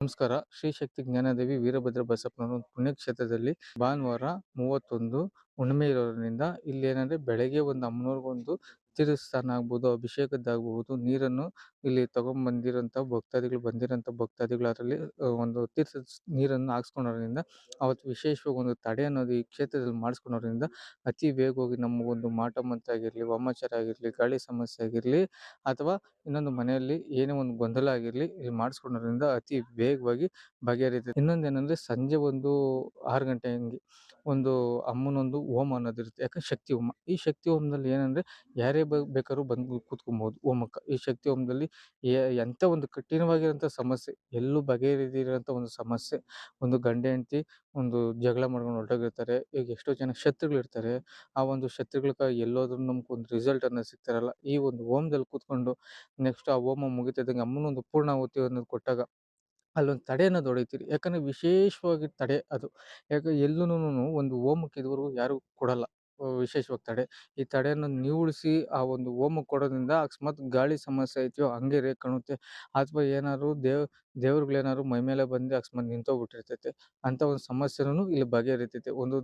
ನಮಸ್ಕಾರ. ಶ್ರೀ ಶಕ್ತಿ ಜ್ಞಾನದೇವಿ ವೀರಭದ್ರ ಬಸಪ್ಪನವರ ಒಂದು ಪುಣ್ಯಕ್ಷೇತ್ರದಲ್ಲಿ ಭಾನುವಾರ 31 ಹುಣ್ಣಿಮೆ ಇರೋದ್ರಿಂದ ಇಲ್ಲೇನಂದ್ರೆ ಬೆಳಗ್ಗೆ ಒಂದು ಅಮ್ಮನವ್ರಿಗೊಂದು ತೀರ್ಥಸ್ನಾನ ಆಗ್ಬೋದು, ಅಭಿಷೇಕದ್ದಾಗಬಹುದು, ನೀರನ್ನು ಇಲ್ಲಿ ತಗೊಂಬಂದಿರೋಂಥ ಭಕ್ತಾದಿಗಳು ಅದರಲ್ಲಿ ಒಂದು ನೀರನ್ನು ಹಾಕ್ಸ್ಕೊಂಡೋದ್ರಿಂದ ಅವತ್ತು ವಿಶೇಷವಾಗಿ ಒಂದು ತಡೆ ಅನ್ನೋದು ಈ ಕ್ಷೇತ್ರದಲ್ಲಿ ಮಾಡಿಸ್ಕೊಂಡೋದ್ರಿಂದ ಅತಿ ವೇಗವಾಗಿ ನಮಗೊಂದು ಮಾಟ ಮಂತ್ರ ಆಗಿರಲಿ, ವಾಮಾಚಾರ ಆಗಿರಲಿ, ಗಾಳಿ ಸಮಸ್ಯೆ ಆಗಿರಲಿ ಅಥವಾ ಇನ್ನೊಂದು ಮನೆಯಲ್ಲಿ ಏನೇ ಒಂದು ಗೊಂದಲ ಆಗಿರಲಿ ಇಲ್ಲಿ ಮಾಡಿಸ್ಕೊಳ್ಳೋದ್ರಿಂದ ಅತಿ ವೇಗವಾಗಿ ಬಗೆಹರಿತದೆ. ಇನ್ನೊಂದೇನಂದ್ರೆ ಸಂಜೆ ಒಂದು 6 ಗಂಟೆ ಹಂಗೆ ಒಂದು ಅಮ್ಮನೊಂದು ಹೋಮ ಅನ್ನೋದಿರುತ್ತೆ. ಯಾಕಂದ್ರೆ ಶಕ್ತಿ ಹೋಮ. ಈ ಶಕ್ತಿ ಹೋಮದಲ್ಲಿ ಏನಂದ್ರೆ ಯಾರೇ ಬೇಕಾದ್ರೂ ಬಂದು ಕೂತ್ಕೊಬಹುದು ಹೋಮಕ್ಕೆ. ಈ ಶಕ್ತಿ ಹೋಮದಲ್ಲಿ ಎಂಥ ಒಂದು ಕಠಿಣವಾಗಿರೋಂಥ ಸಮಸ್ಯೆ, ಎಲ್ಲೂ ಬಗೆಹರಿದಿರೋಂಥ ಒಂದು ಸಮಸ್ಯೆ, ಒಂದು ಗಂಡ ಹೆಂಡತಿ ಒಂದು ಜಗಳ ಮಾಡ್ಕೊಂಡು ಹೊರಟೋಗಿರ್ತಾರೆ. ಈಗ ಎಷ್ಟೋ ಜನ ಶತ್ರುಗಳಿರ್ತಾರೆ. ಆ ಒಂದು ಶತ್ರುಗಳ್ಗೆ ಎಲ್ಲೋದ್ರೂ ನಮ್ಗೊಂದು ರಿಸಲ್ಟ್ ಅನ್ನೋದು ಸಿಗ್ತಾರಲ್ಲ, ಈ ಒಂದು ಹೋಮದಲ್ಲಿ ಕೂತ್ಕೊಂಡು ನೆಕ್ಸ್ಟ್ ಆ ಹೋಮ ಮುಗಿತಾ ಇದ್ದಂಗೆ ಅಮ್ಮನೊಂದು ಪೂರ್ಣಾಹುತಿ ಅನ್ನೋದು ಕೊಟ್ಟಾಗ ಅಲ್ಲೊಂದು ತಡೆ ಅನ್ನೋದು ಹೊಡಿತೀರಿ. ಯಾಕಂದ್ರೆ ವಿಶೇಷವಾಗಿ ತಡೆ ಅದು. ಯಾಕೆ ಎಲ್ಲೂನುನು ಒಂದು ಹೋಮಕ್ಕೆ ಇದುವರೆಗೂ ಯಾರು ಕೊಡಲ್ಲ. ವಿಶೇಷವಾಗಿ ತಡೆ. ಈ ತಡೆಯನ್ನು ನಿವುಳಿಸಿ ಆ ಒಂದು ಹೋಮಕ್ಕೆ ಕೊಡೋದ್ರಿಂದ ಅಕಸ್ಮಾತ್ ಗಾಳಿ ಸಮಸ್ಯೆ ಐತೋ ಹಂಗೆ ಕಾಣುತ್ತೆ. ಅಥವಾ ಏನಾದ್ರು ದೇವ್ರುಗಳೇನಾದ್ರು ಮೈಮೇಲೆ ಬಂದು ಅಕಸ್ಮಾತ್ ನಿಂತೋಗ್ಬಿಟ್ಟಿರ್ತೈತೆ. ಅಂತ ಒಂದು ಸಮಸ್ಯೆನೂ ಇಲ್ಲಿ ಬಗೆಹರಿತೈತೆ. ಒಂದು